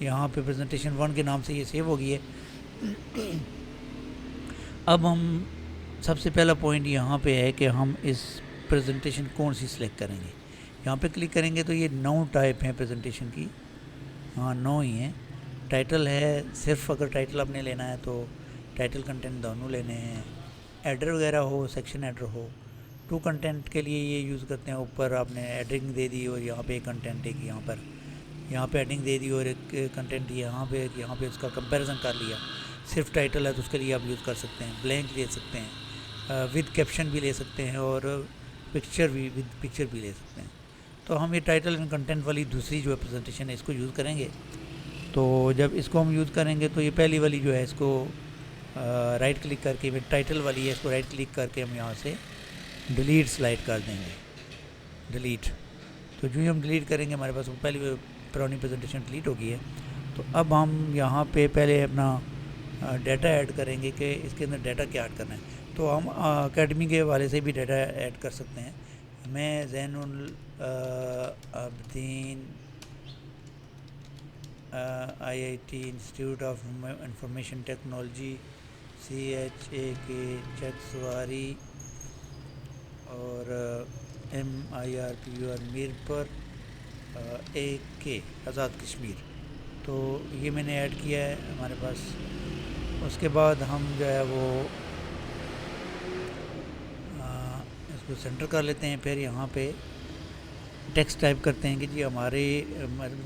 یہاں پہ پریزنٹیشن 1 کے نام سے یہ سیو ہو گئی ہے۔ اب ہم سب سے پہلا پوائنٹ یہاں پہ ہے کہ ہم اس پریزنٹیشن کون سی سلیکٹ کریں گے۔ یہاں پہ کلک کریں گے تو یہ 9 ٹائپ ہیں پریزنٹیشن کی، ہاں 9 ہی ہیں۔ ٹائٹل ہے، صرف اگر ٹائٹل آپ نے لینا ہے تو ٹائٹل کنٹینٹ دونوں لینے ہیں، ایڈر وغیرہ ہو، سیکشن ایڈر ہو۔ ٹو کنٹینٹ کے لیے یہ یوز کرتے ہیں، اوپر آپ نے ایڈنگ دے دی اور یہاں پہ ایک کنٹینٹ ایک یہاں پہ ایڈنگ دے دی اور ایک کنٹینٹ یہاں پہ اس کا کمپیریزن کر لیا۔ صرف ٹائٹل ہے تو اس کے لیے آپ یوز کر سکتے ہیں، بلینک لے سکتے ہیں، ود کیپشن بھی لے سکتے ہیں اور پکچر بھی لے سکتے ہیں۔ تو ہم یہ ٹائٹل اینڈ کنٹینٹ والی دوسری جو ہے پریزنٹیشن ہے اس کو یوز کریں گے۔ تو جب اس کو ہم یوز کریں گے تو یہ پہلی والی جو ہے اس کو رائٹ کلک کر کے، ٹائٹل والی ہے، اس کو رائٹ کلک کر کے ہم یہاں سے ڈیلیٹ سلائڈ کر دیں گے، ڈیلیٹ۔ تو جو ہی ہم ڈیلیٹ کریں گے ہمارے پاس وہ پہلی پرانی پریزنٹیشن ڈیلیٹ ہو گئی ہے۔ تو اب ہم یہاں پہ پہلے اپنا ڈیٹا ایڈ کریں گے کہ اس کے اندر ڈیٹا کیا ایڈ کرنا ہے۔ تو ہم اکیڈمی کے حوالے سے بھی ڈیٹا ایڈ کر سکتے ہیں۔ میں زین العابدین IIT institute of information technology CHAK Chakswari اور MIRPUR میرپور AK آزاد کشمیر، تو یہ میں نے ایڈ کیا ہے ہمارے پاس۔ اس کے بعد ہم جو ہے وہ اس کو سینٹر کر لیتے ہیں، پھر یہاں پہ ٹیکسٹ ٹائپ کرتے ہیں کہ جی ہمارے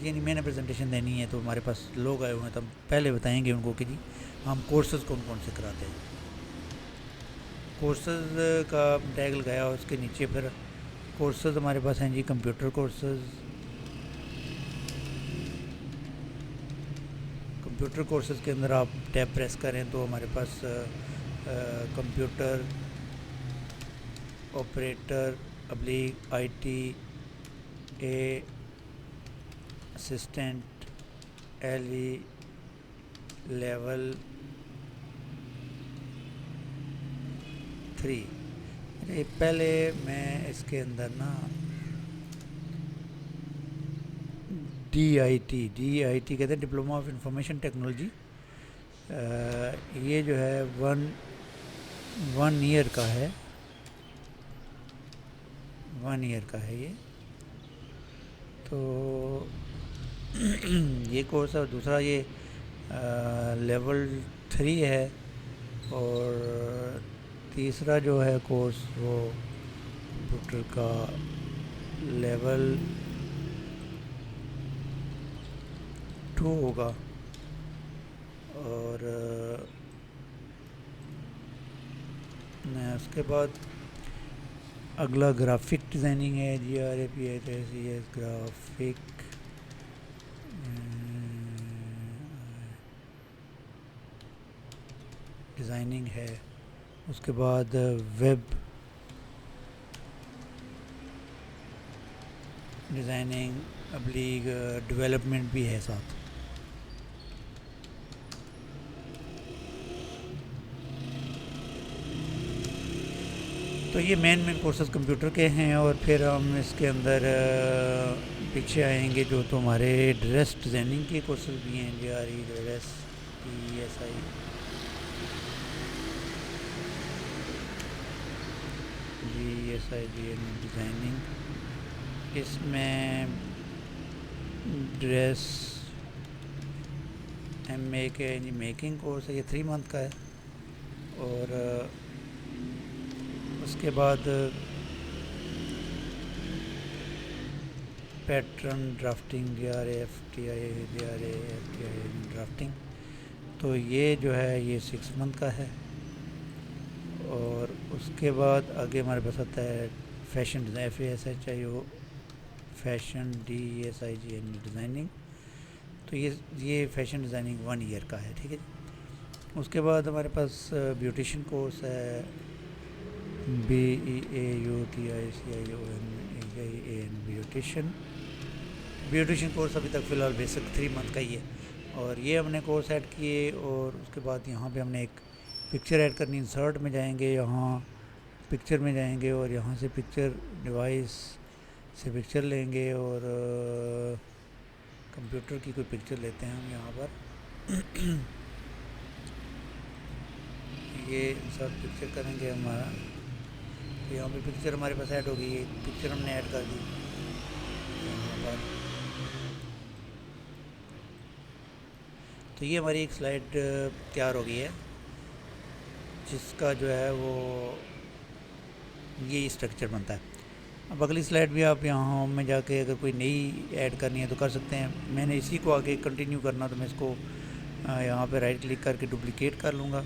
یعنی میں نے پریزنٹیشن دینی ہے تو ہمارے پاس لوگ آئے ہوئے ہیں، تو ہم پہلے بتائیں گے ان کو کہ جی ہم کورسز کون کون سے کراتے ہیں۔ کورسز کا ٹیگ لگایا اور اس کے نیچے پھر کورسز ہمارے پاس ہیں جی کمپیوٹر کورسز کے اندر آپ ٹیب پریس کریں تو ہمارے پاس computer operator /IT assistant LE level 3۔ پہلے میں اس کے اندر نا DIT کہتے ہیں ڈپلوما آف انفارمیشن ٹیکنالوجی، یہ جو ہے 1 ایئر کا ہے، 1 ایئر کا ہے یہ۔ تو یہ کورس ہے، اور دوسرا یہ لیول 3 ہے، اور تیسرا جو ہے کورس وہ کمپیوٹر کا لیول 2 ہوگا، اور اس کے بعد اگلا گرافک ڈیزائننگ ہے، GRAPHIS گرافک ڈیزائننگ ہے۔ اس کے بعد ویب ڈیزائننگ ڈیولپمنٹ بھی ہے ساتھ۔ تو یہ مین کورسز کمپیوٹر کے ہیں، اور پھر ہم اس کے اندر پیچھے آئیں گے جو تو ہمارے ڈریس ڈیزائننگ کے کورسز بھی ہیں، GRE ڈریس PSI ڈیزائننگ۔ اس میں ڈریس MA کے میکنگ کورس ہے، یہ 3 منتھ کا ہے، اور اس کے بعد پیٹرن ڈرافٹنگ ڈرافٹنگ، تو یہ جو ہے یہ 6 منتھ کا ہے۔ اور اس کے بعد آگے ہمارے پاس آتا ہے fashion FASHIO fashion DESIGN designing, تو یہ فیشن ڈیزائننگ 1 ایئر کا ہے، ٹھیک ہے جی۔ اس کے بعد ہمارے پاس بیوٹیشن کورس ہے، BEAUTICION بیوٹیشن کورس ابھی تک فی الحال بیسک 3 منتھ کا ہی ہے، اور یہ ہم نے کورس ایڈ کیے۔ اور اس کے بعد یہاں پہ ہم نے ایک پکچر ایڈ کرنی، انسرٹ میں جائیں گے، یہاں پکچر میں جائیں گے، اور یہاں سے پکچر ڈیوائس سے پکچر لیں گے، اور کمپیوٹر کی کوئی پکچر لیتے ہیں ہم یہاں پر یہ سب پکچر کریں گے ہمارا. تو یہاں پہ پکچر ہمارے پاس ایڈ ہو گئی ہے, پکچر ہم نے ایڈ کر دی یہاں پر. تو یہ ہماری ایک سلائڈ تیار ہو گئی ہے جس کا جو ہے وہ یہ اسٹرکچر بنتا ہے. اب اگلی سلائڈ بھی آپ یہاں ہوم میں جا کے اگر کوئی نئی ایڈ کرنی ہے تو کر سکتے ہیں. میں نے اسی کو آگے کنٹینیو کرنا تو میں اس کو یہاں پہ رائٹ کلک کر کے ڈپلیکیٹ کر لوں گا.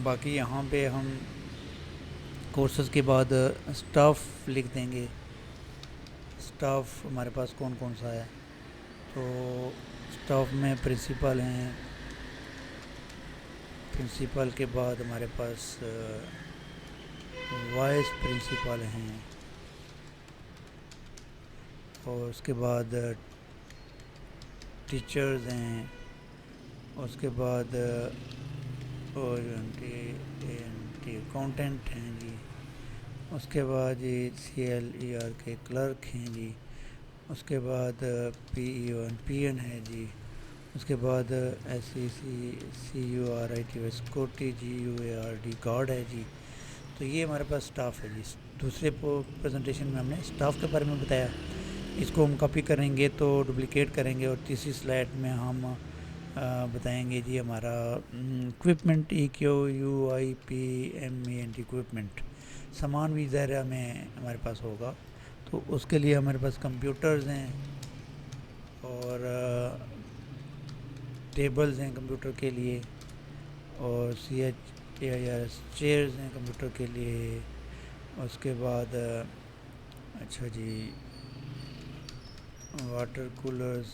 باقی یہاں پہ ہم کورسز کے بعد اسٹاف لکھ دیں گے. اسٹاف ہمارے پاس کون کون سا ہے, تو اسٹاف میں پرنسپل ہیں, پرنسپل کے بعد ہمارے پاس وائس پرنسپل ہیں, اور اس کے بعد ٹیچرز ہیں, اس کے بعد اکاؤنٹنٹ ہیں جی, اس کے بعد CLER کے کلرک ہیں جی, اس کے بعد PN ہے جی, اس کے بعد SECURIT سیکورٹی GUARD گارڈ ہے جی. تو یہ ہمارے پاس سٹاف ہے جی. دوسرے پریزنٹیشن میں ہم نے سٹاف کے بارے میں بتایا. اس کو ہم کاپی کریں گے تو ڈپلیکیٹ کریں گے, اور تیسری سلائڈ میں ہم بتائیں گے جی ہمارا اکوپمنٹ EQUIPMENT اکوپمنٹ سامان بھی ظاہرہ میں ہمارے پاس ہوگا. تو اس کے لیے ہمارے پاس کمپیوٹرز ہیں اور ٹیبلز ہیں کمپیوٹر کے لیے, اور CHAIRS چیئرز ہیں کمپیوٹر کے لیے. اس کے بعد اچھا جی واٹر کولرز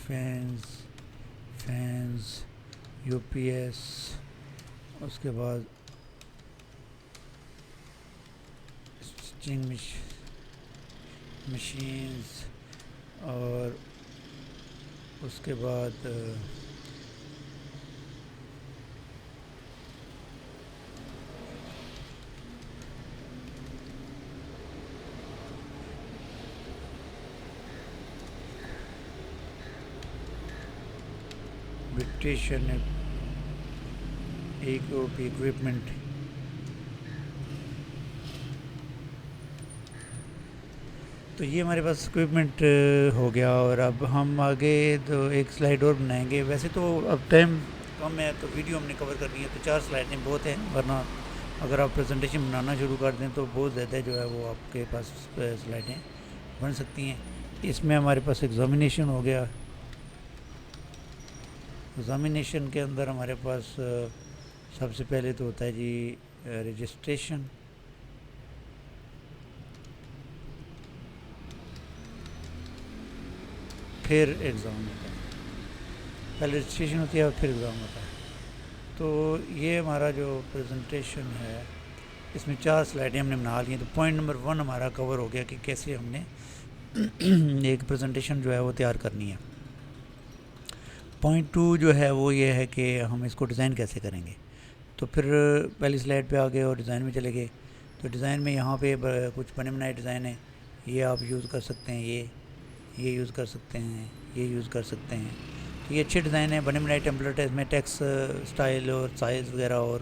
فینز UPS, اس کے بعد اسٹچنگ مشینز, اور اس کے بعد ویکٹیشن اکوپمنٹ. تو یہ ہمارے پاس اکوپمنٹ ہو گیا, اور اب ہم آگے تو ایک سلائڈ اور بنائیں گے. ویسے تو اب ٹائم کم ہے تو ویڈیو ہم نے کور کرنی ہے, تو 4 سلائڈیں بہت ہیں, ورنہ اگر آپ پریزنٹیشن بنانا شروع کر دیں تو بہت زیادہ جو ہے وہ آپ کے پاس سلائڈیں بن سکتی ہیں. اس میں ہمارے پاس ایگزامینیشن ہو گیا. ایگزامینیشن کے اندر ہمارے پاس سب سے پہلے تو ہوتا ہے جی رجسٹریشن, پھر ایگزام ہوتا ہے. پہلے رجسٹریشن ہوتی ہے اور پھر ایگزام ہوتا ہے. تو یہ ہمارا جو پریزنٹیشن ہے اس میں 4 سلائڈیں ہم نے بنا لی ہیں. تو پوائنٹ نمبر 1 ہمارا کور ہو گیا کہ کیسے ہم نے ایک پریزنٹیشن جو ہے وہ تیار کرنی ہے. پوائنٹ 2 جو ہے وہ یہ ہے کہ ہم اس کو ڈیزائن کیسے کریں گے. تو پھر پہلی سلائڈ پہ آ گئے اور ڈیزائن میں چلے گئے. تو ڈیزائن میں یہاں پہ کچھ بنے بنائے ڈیزائن ہیں, یہ آپ یوز کر سکتے ہیں, یہ یوز کر سکتے ہیں, یہ یوز کر سکتے ہیں. تو یہ اچھے ڈیزائن ہیں, بنے بنائے ٹیمپلیٹ ہے. اس میں ٹیکس سٹائل اور سائز وغیرہ اور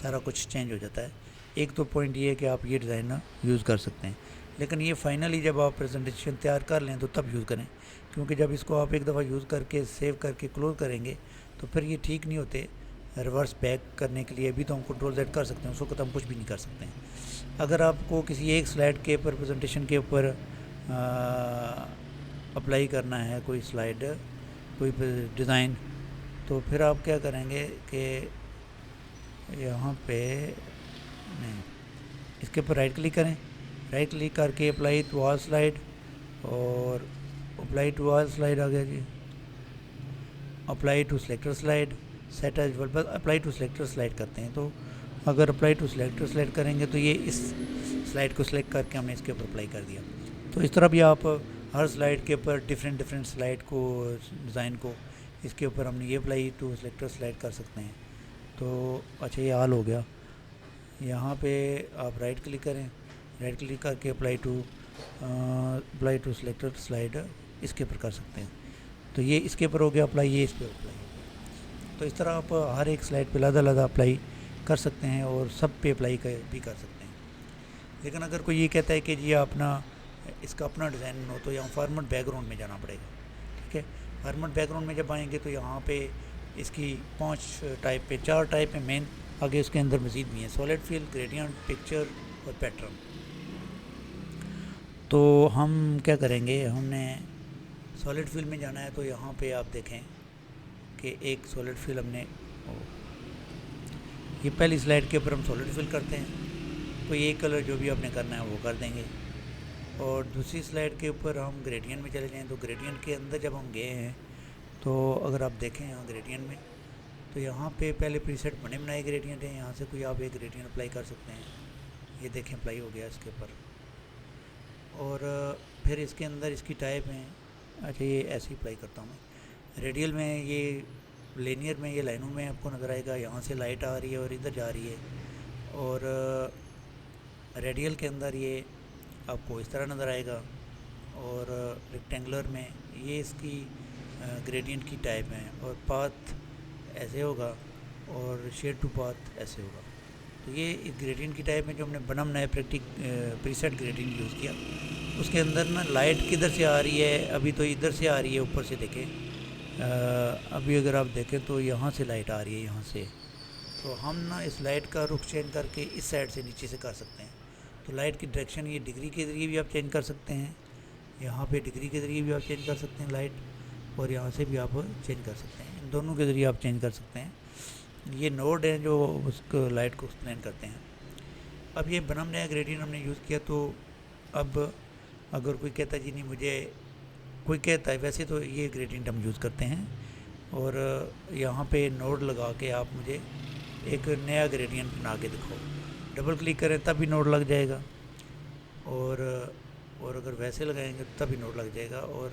سارا کچھ چینج ہو جاتا ہے. ایک تو پوائنٹ یہ ہے کہ آپ یہ ڈیزائن یوز کر سکتے ہیں, لیکن یہ فائنلی جب آپ پریزنٹیشن تیار کر لیں تو تب یوز کریں, کیونکہ جب اس کو آپ ایک دفعہ یوز کر کے سیو کر کے کلوز کریں گے تو پھر یہ ٹھیک نہیں ہوتے. ریورس بیک کرنے کے لیے بھی تو ہم کنٹرول Z کر سکتے ہیں, اس وقت ہم کچھ بھی نہیں کر سکتے ہیں. اگر آپ کو کسی ایک سلائڈ کے اوپر پریزنٹیشن کے اوپر اپلائی کرنا ہے کوئی سلائڈ کوئی ڈیزائن, تو پھر آپ کیا کریں گے کہ یہاں پہ نہیں, اس کے اوپر رائٹ کلک کریں, رائٹ کلک کر کے اپلائی ٹو آل سلائڈ, اور اپلائی ٹو آل سلائڈ آ گیا جی. Apply to selected slide, set as بس اپلائی ٹو سلیکٹر سلائڈ کرتے ہیں. تو اگر اپلائی ٹو سلیکٹر سلائڈ کریں گے تو یہ اس سلائڈ کو سلیکٹ کر کے ہم نے اس کے اوپر اپلائی کر دیا. تو اس طرح بھی آپ ہر سلائڈ کے اوپر ڈفرینٹ سلائڈ کو ڈیزائن کو اس کے اوپر ہم نے یہ اپلائی ٹو سلیکٹر سلائڈ کر سکتے ہیں. تو اچھا یہ حال ہو گیا. یہاں پہ آپ رائٹ کلک کریں, رائٹ کلک کر کے apply to apply to selected slide اس کے اوپر کر سکتے ہیں. تو یہ اس کے اوپر ہو گیا اپلائی, یہ اس پہ اپلائی ہو گیا. تو اس طرح آپ ہر ایک سلائڈ پہ علیحدہ علیحدہ اپلائی کر سکتے ہیں اور سب پہ اپلائی بھی کر سکتے ہیں. لیکن اگر کوئی یہ کہتا ہے کہ جی اپنا اس کا اپنا ڈیزائن ہو تو یہاں فارمیٹ بیک گراؤنڈ میں جانا پڑے گا. ٹھیک ہے, فارمیٹ بیک گراؤنڈ میں جب آئیں گے تو یہاں پہ اس کی 4 ٹائپ ہیں مین. آگے اس کے اندر مزید بھی ہیں, سالڈ فل, گریڈینٹ, پکچر اور پیٹرن. تو ہم کیا کریں گے, ہم نے سالڈ فل میں جانا ہے تو یہاں پہ آپ دیکھیں کہ ایک سالڈ فل ہم نے, یہ پہلی سلائڈ کے اوپر ہم سالڈ فل کرتے ہیں. کوئی ایک کلر جو بھی آپ نے کرنا ہے وہ کر دیں گے. اور دوسری سلائڈ کے اوپر ہم گریڈینٹ میں چلے جائیں تو گریڈینٹ کے اندر جب ہم گئے ہیں تو اگر آپ دیکھیں یہاں گریڈینٹ میں تو یہاں پہ پہلے پری سیٹ بنے بنائے گریڈینٹ ہیں. یہاں سے کوئی آپ ایک گریڈینٹ اپلائی کر سکتے ہیں. یہ دیکھیں اپلائی ہو گیا اس کے اوپر. اور پھر اس کے اندر اس کی ٹائپ ہیں. اچھا یہ ایسے ہی اپلائی کرتا ہوں میں. ریڈیل میں یہ لینئر میں یہ لائنوں میں آپ کو نظر آئے گا, یہاں سے لائٹ آ رہی ہے اور ادھر جا رہی ہے. اور ریڈیل کے اندر یہ آپ کو اس طرح نظر آئے گا. اور ریکٹینگولر میں یہ اس کی گریڈینٹ کی ٹائپ ہیں. اور پاتھ ایسے ہوگا اور شیڈ ٹو پاتھ ایسے ہوگا. تو یہ گریڈینٹ کی ٹائپ میں جو ہم نے بنم نئے پری سیٹ گریڈینٹ یوز کیا, اس کے اندر نا لائٹ کدھر سے آ رہی ہے, ابھی تو ادھر سے آ رہی ہے اوپر سے دیکھیں. ابھی اگر آپ دیکھیں تو یہاں سے لائٹ آ رہی ہے یہاں سے. تو ہم نا اس لائٹ کا رخ چینج کر کے اس سائڈ سے نیچے سے کر سکتے ہیں. تو لائٹ کی ڈائریکشن یہ ڈگری کے ذریعے بھی آپ چینج کر سکتے ہیں, یہاں پہ ڈگری کے ذریعے بھی آپ چینج کر سکتے ہیں لائٹ, اور یہاں سے بھی آپ چینج کر سکتے ہیں. ان دونوں کے ذریعے آپ چینج کر سکتے ہیں. یہ نوڈ ہیں جو اس کو لائٹ کو ایکسپلین کرتے ہیں. اب یہ بنم نیا گریڈینٹ ہم نے یوز کیا. تو اب اگر کوئی کہتا ہے جی نہیں مجھے, کوئی کہتا ہے ویسے تو یہ گریڈینٹ ہم یوز کرتے ہیں, اور یہاں پہ نوڈ لگا کے آپ مجھے ایک نیا گریڈینٹ بنا کے دکھاؤ. ڈبل کلک کریں تب بھی نوڈ لگ جائے گا, اور اگر ویسے لگائیں گے تب بھی نوڈ لگ جائے گا. اور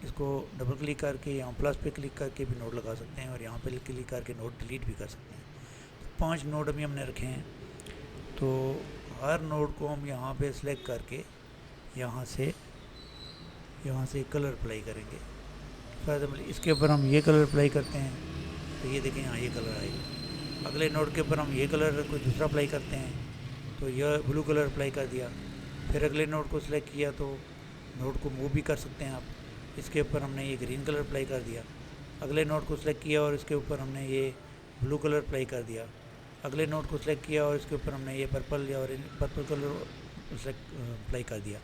اس کو ڈبل کلک کر کے یہاں پلس پہ کلک کر کے بھی نوڈ لگا سکتے ہیں, اور یہاں پہ کلک کر کے نوڈ ڈیلیٹ بھی کر سکتے ہیں. تو 5 نوڈ ابھی ہم نے رکھے ہیں. تو ہر نوڈ کو ہم یہاں پہ سلیکٹ کر کے یہاں سے کلر اپلائی کریں گے. فار ایگزامپل اس کے اوپر ہم یہ کلر اپلائی کرتے ہیں تو یہ دیکھیں یہاں یہ کلر آئے گا. اگلے نوڈ کے اوپر ہم یہ کلر کوئی دوسرا اپلائی کرتے ہیں تو یہ بلو کلر اپلائی کر دیا. پھر اگلے نوڈ کو سلیکٹ کیا تو نوڈ کو موو بھی کر سکتے ہیں آپ. اس کے اوپر ہم نے یہ گرین کلر اپلائی کر دیا. اگلے نوڈ کو سلیکٹ کیا اور اس کے اوپر ہم نے یہ بلو کلر اپلائی کر دیا. اگلے نوڈ کو سلیکٹ کیا اور اس کے اوپر ہم نے یہ پرپل کلر اپلائی کر دیا.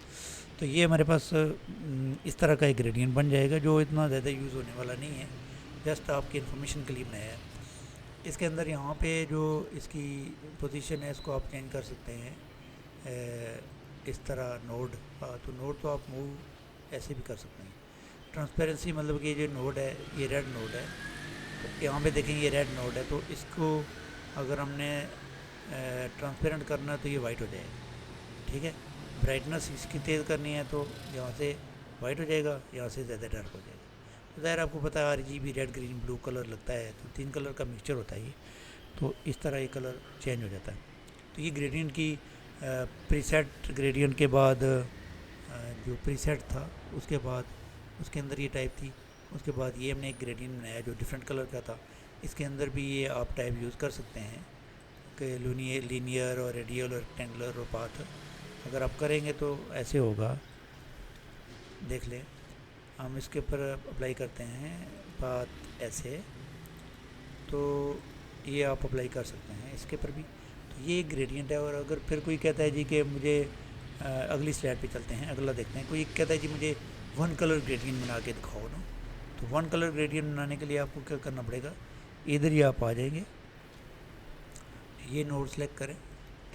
تو یہ ہمارے پاس اس طرح کا ایک گریڈینٹ بن جائے گا جو اتنا زیادہ یوز ہونے والا نہیں ہے, جسٹ آپ کی انفارمیشن کے لیے بنایا ہے. اس کے اندر یہاں پہ جو اس کی پوزیشن ہے اس کو آپ چینج کر سکتے ہیں اس طرح نوڈ. تو نوڈ تو آپ موو ایسے بھی کر سکتے ہیں. ٹرانسپیرنسی مطلب کہ یہ نوڈ ہے یہ ریڈ نوڈ ہے. یہاں پہ دیکھیں یہ ریڈ نوڈ ہے, تو اس کو اگر ہم نے ٹرانسپیرنٹ کرنا ہے تو یہ وائٹ ہو جائے گا. ٹھیک ہے, برائٹنس اس کی تیز کرنی ہے تو یہاں سے وائٹ ہو جائے گا, یہاں سے زیادہ ڈارک ہو جائے گا. تو ظاہر آپ کو پتہ ہے RGB red green blue colour لگتا ہے, تو 3 کلر کا مکسچر ہوتا ہے یہ. تو اس طرح یہ کلر چینج ہو جاتا ہے. تو یہ گریڈینٹ کی پری سیٹ گریڈینٹ کے بعد جو پری سیٹ تھا اس کے بعد اس کے اندر یہ ٹائپ تھی. اس کے بعد یہ ہم نے ایک گریڈینٹ بنایا جو ڈفرینٹ کلر کا تھا. اس کے اندر بھی یہ آپ ٹائپ یوز کر سکتے ہیں کہ لینئر اور ریڈیل اور ریکٹینگولر اور پاتھ. اگر آپ کریں گے تو ایسے ہوگا, دیکھ لیں. ہم اس کے اوپر اپلائی کرتے ہیں پاتھ ایسے, تو یہ آپ اپلائی کر سکتے ہیں اس کے اوپر بھی. تو یہ ایک گریڈینٹ ہے. اور اگر پھر کوئی کہتا ہے جی کہ مجھے اگلی سلائڈ پہ چلتے ہیں, اگلا دیکھتے ہیں. کوئی کہتا ہے جی مجھے 1 کلر گریڈینٹ بنا کے دکھاؤ نا. تو 1 کلر گریڈینٹ بنانے کے لیے آپ کو کیا کرنا پڑے گا, ادھر ہی آپ آ جائیں گے, یہ نوڈ سلیکٹ کریں.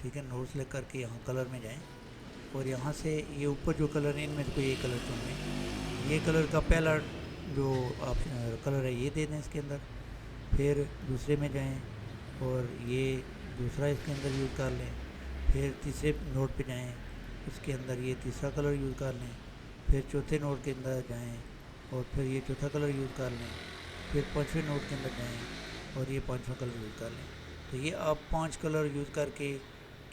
ٹھیک ہے, نوڈ سلیکٹ کر کے یہاں کلر میں جائیں, اور یہاں سے یہ اوپر جو کلر ہیں ان میں سے کوئی ایک کلر چن لیں. یہ کلر کا پہلا جو آپ کلر ہے یہ دے دیں اس کے اندر. پھر دوسرے میں جائیں اور یہ دوسرا اس کے اندر یوز کر لیں. پھر تیسرے نوڈ پہ جائیں, اس کے اندر یہ تیسرا کلر یوز کر لیں. پھر چوتھے نوڈ کے اندر جائیں اور پھر یہ چوتھا کلر یوز کر لیں. پھر 5ویں نوڈ کے اندر جائیں اور یہ 5واں کلر یوز کر لیں. تو یہ آپ 5 کلر یوز کر کے